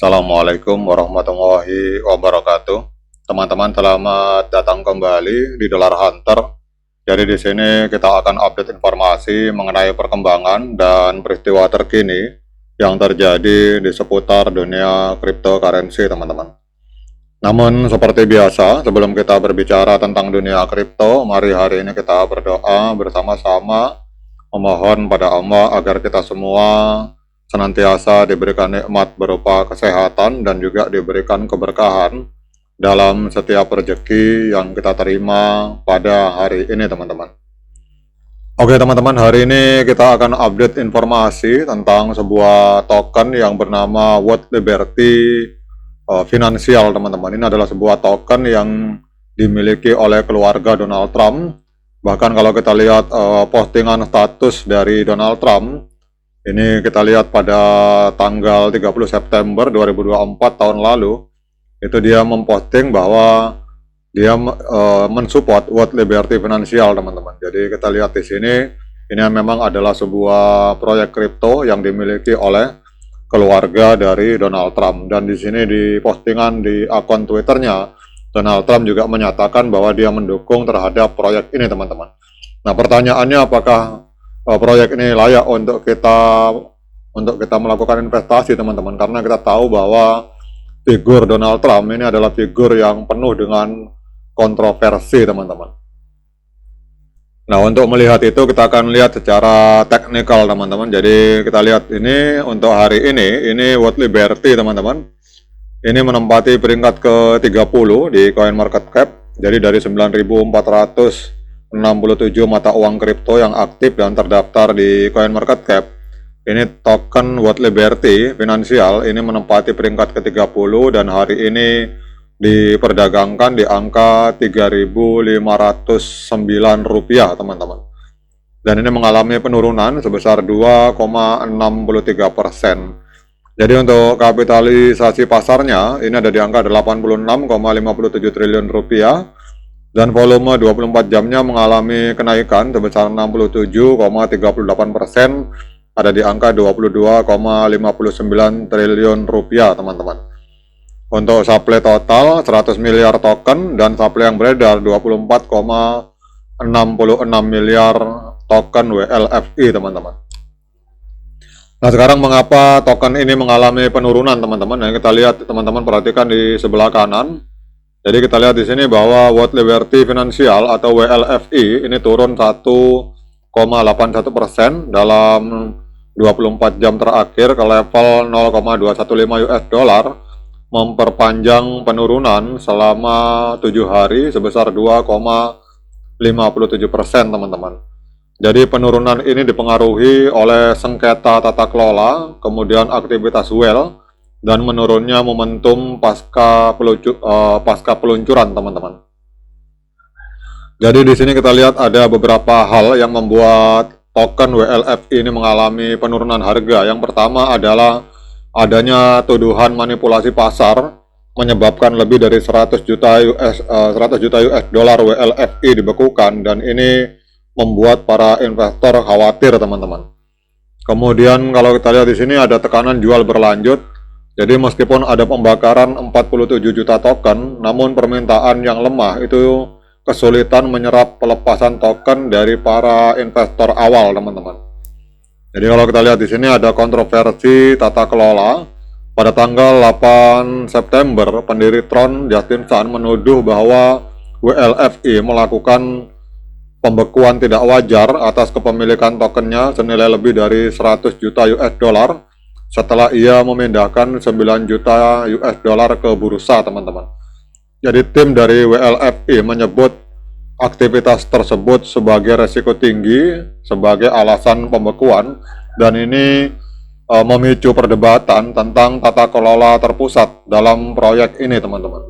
Assalamualaikum warahmatullahi wabarakatuh. Teman-teman, selamat datang kembali di Dollar Hunter. Jadi di sini kita akan update informasi mengenai perkembangan dan peristiwa terkini yang terjadi di seputar dunia cryptocurrency, teman-teman. Namun seperti biasa, sebelum kita berbicara tentang dunia kripto, mari hari ini kita berdoa bersama-sama memohon pada Allah agar kita semua senantiasa diberikan nikmat berupa kesehatan dan juga diberikan keberkahan dalam setiap rezeki yang kita terima pada hari ini, teman-teman. Oke teman-teman, hari ini kita akan update informasi tentang sebuah token yang bernama What Liberty Financial, teman-teman. Ini adalah sebuah token yang dimiliki oleh keluarga Donald Trump. Bahkan kalau kita lihat postingan status dari Donald Trump, ini kita lihat pada tanggal 30 September 2024 tahun lalu, itu dia memposting bahwa dia mensupport What Liberty Financial, teman-teman. Jadi kita lihat di sini, ini memang adalah sebuah proyek kripto yang dimiliki oleh keluarga dari Donald Trump. Dan di sini di postingan di akun Twitternya, Donald Trump juga menyatakan bahwa dia mendukung terhadap proyek ini, teman-teman. Nah, pertanyaannya apakah proyek ini layak untuk kita melakukan investasi, teman-teman, karena kita tahu bahwa figur Donald Trump ini adalah figur yang penuh dengan kontroversi, teman-teman. Nah, untuk melihat itu kita akan lihat secara teknikal, teman-teman. Jadi kita lihat ini untuk hari ini What Liberty, teman-teman, ini menempati peringkat ke-30 di CoinMarketCap. Jadi dari 9.467 mata uang kripto yang aktif dan terdaftar di CoinMarketCap, ini token What Liberty Financial ini menempati peringkat ke-30 dan hari ini diperdagangkan di angka Rp3.509, teman-teman. Dan ini mengalami penurunan sebesar 2,63%. Jadi untuk kapitalisasi pasarnya ini ada di angka 86,57 triliun rupiah. Dan volume 24 jamnya mengalami kenaikan sebesar 67,38%, ada di angka 22,59 triliun rupiah, teman-teman. Untuk supply total 100 miliar token dan supply yang beredar 24,66 miliar token WLFI, teman-teman. Nah, sekarang mengapa token ini mengalami penurunan, teman-teman? Yang kita lihat, teman-teman perhatikan di sebelah kanan. Jadi kita lihat di sini bahwa What Liberty Financial atau WLFI ini turun 1,81% dalam 24 jam terakhir ke level 0,215 US dollar, memperpanjang penurunan selama 7 hari sebesar 2,57%, teman-teman. Jadi penurunan ini dipengaruhi oleh sengketa tata kelola, kemudian aktivitas whale, dan menurunnya momentum pasca peluncuran, teman-teman. Jadi di sini kita lihat ada beberapa hal yang membuat token WLFI ini mengalami penurunan harga. Yang pertama adalah adanya tuduhan manipulasi pasar menyebabkan lebih dari 100 juta US dollar WLFI dibekukan, dan ini membuat para investor khawatir, teman-teman. Kemudian kalau kita lihat di sini ada tekanan jual berlanjut. Jadi meskipun ada pembakaran 47 juta token, namun permintaan yang lemah itu kesulitan menyerap pelepasan token dari para investor awal, teman-teman. Jadi kalau kita lihat di sini ada kontroversi tata kelola. Pada tanggal 8 September, pendiri Tron, Justin Sun, menuduh bahwa WLFI melakukan pembekuan tidak wajar atas kepemilikan tokennya senilai lebih dari 100 juta US dollar setelah ia memindahkan 9 juta US dollar ke bursa, teman-teman. Jadi tim dari WLFI menyebut aktivitas tersebut sebagai resiko tinggi sebagai alasan pembekuan, dan ini memicu perdebatan tentang tata kelola terpusat dalam proyek ini, teman-teman.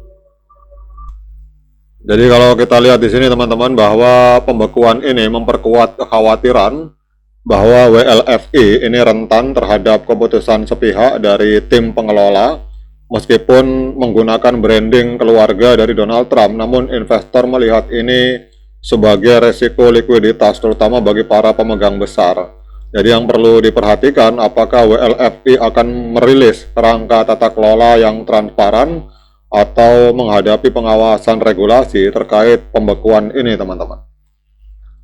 Jadi kalau kita lihat di sini, teman-teman, bahwa pembekuan ini memperkuat kekhawatiran bahwa WLFI ini rentan terhadap keputusan sepihak dari tim pengelola. Meskipun menggunakan branding keluarga dari Donald Trump, namun investor melihat ini sebagai resiko likuiditas, terutama bagi para pemegang besar. Jadi yang perlu diperhatikan, apakah WLFI akan merilis kerangka tata kelola yang transparan atau menghadapi pengawasan regulasi terkait pembekuan ini, teman-teman.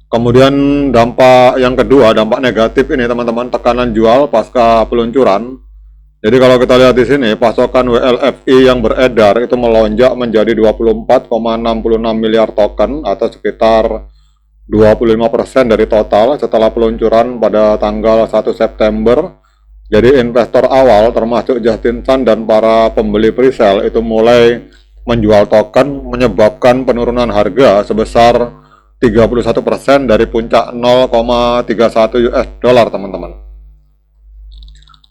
Kemudian dampak yang kedua, dampak negatif ini, teman-teman, tekanan jual pasca peluncuran. Jadi kalau kita lihat di sini, pasokan WLFI yang beredar itu melonjak menjadi 24,66 miliar token atau sekitar 25% dari total setelah peluncuran pada tanggal 1 September. Jadi investor awal termasuk Justin Sun dan para pembeli presale itu mulai menjual token, menyebabkan penurunan harga sebesar 31% dari puncak 0,31 US dollar, teman-teman.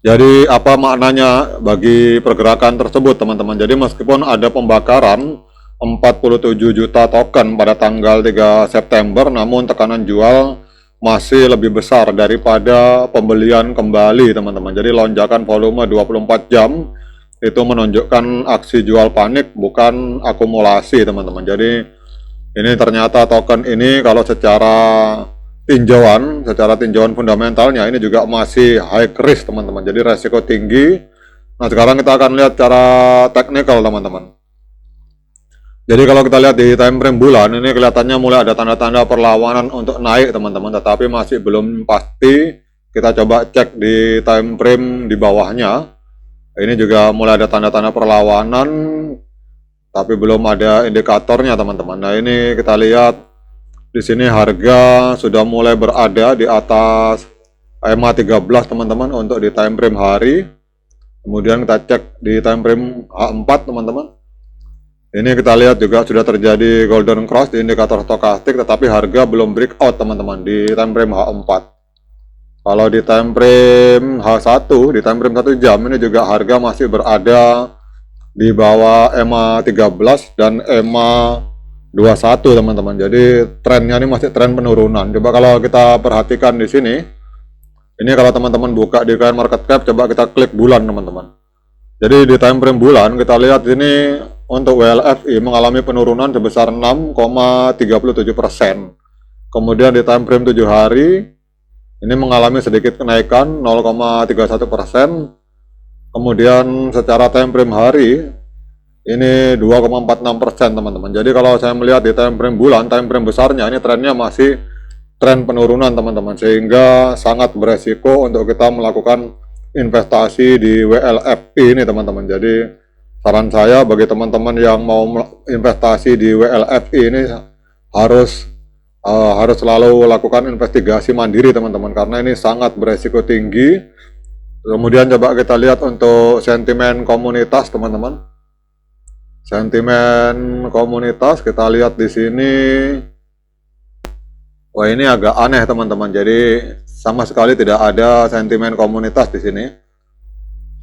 Jadi apa maknanya bagi pergerakan tersebut, teman-teman? Jadi meskipun ada pembakaran 47 juta token pada tanggal 3 September, namun tekanan jual masih lebih besar daripada pembelian kembali, teman-teman. Jadi lonjakan volume 24 jam itu menunjukkan aksi jual panik, bukan akumulasi, teman-teman. Jadi ini ternyata token ini kalau secara tinjauan fundamentalnya ini juga masih high risk, teman-teman. Jadi resiko tinggi. Nah, sekarang kita akan lihat cara teknikal, teman-teman. Jadi kalau kita lihat di time frame bulan, ini kelihatannya mulai ada tanda-tanda perlawanan untuk naik, teman-teman, tetapi masih belum pasti. Kita coba cek di time frame di bawahnya. Ini juga mulai ada tanda-tanda perlawanan, tapi belum ada indikatornya, teman-teman. Nah, ini kita lihat di sini harga sudah mulai berada di atas EMA 13, teman-teman, untuk di time frame hari. Kemudian kita cek di time frame H4, teman-teman. Ini kita lihat juga sudah terjadi golden cross di indikator stokastik, tetapi harga belum breakout, teman-teman, di time frame H4. Kalau di time frame H1, di time frame 1 jam, ini juga harga masih berada di bawah EMA 13 dan EMA 21, teman-teman. Jadi trennya ini masih tren penurunan. Coba kalau kita perhatikan di sini, ini kalau teman-teman buka di Coin Market Cap, coba kita klik bulan, teman-teman. Jadi di time frame bulan kita lihat ini untuk WLFI mengalami penurunan sebesar 6,37%. Kemudian di time frame 7 hari ini mengalami sedikit kenaikan 0,31%. Kemudian secara time frame hari ini 2,46%, teman-teman. Jadi kalau saya melihat di time frame bulan, time frame besarnya ini trennya masih tren penurunan, teman-teman, sehingga sangat beresiko untuk kita melakukan investasi di WLFI ini, teman-teman. Jadi saran saya bagi teman-teman yang mau investasi di WLFI ini harus selalu lakukan investigasi mandiri, teman-teman, karena ini sangat beresiko tinggi. Kemudian coba kita lihat untuk sentimen komunitas, teman-teman. Sentimen komunitas kita lihat di sini. Wah, ini agak aneh, teman-teman. Jadi sama sekali tidak ada sentimen komunitas di sini.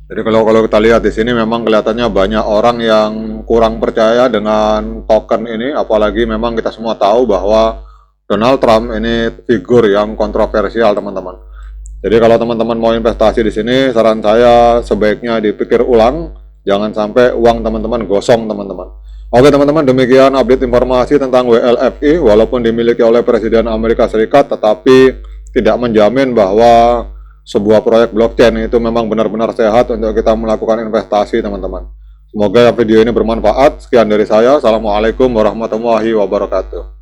Jadi kalau kita lihat di sini memang kelihatannya banyak orang yang kurang percaya dengan token ini, apalagi memang kita semua tahu bahwa Donald Trump ini figur yang kontroversial, teman-teman. Jadi kalau teman-teman mau investasi di sini, saran saya sebaiknya dipikir ulang, jangan sampai uang teman-teman gosong, teman-teman. Oke, teman-teman, demikian update informasi tentang WLFI. Walaupun dimiliki oleh Presiden Amerika Serikat, tetapi tidak menjamin bahwa sebuah proyek blockchain itu memang benar-benar sehat untuk kita melakukan investasi, teman-teman. Semoga video ini bermanfaat. Sekian dari saya. Assalamualaikum warahmatullahi wabarakatuh.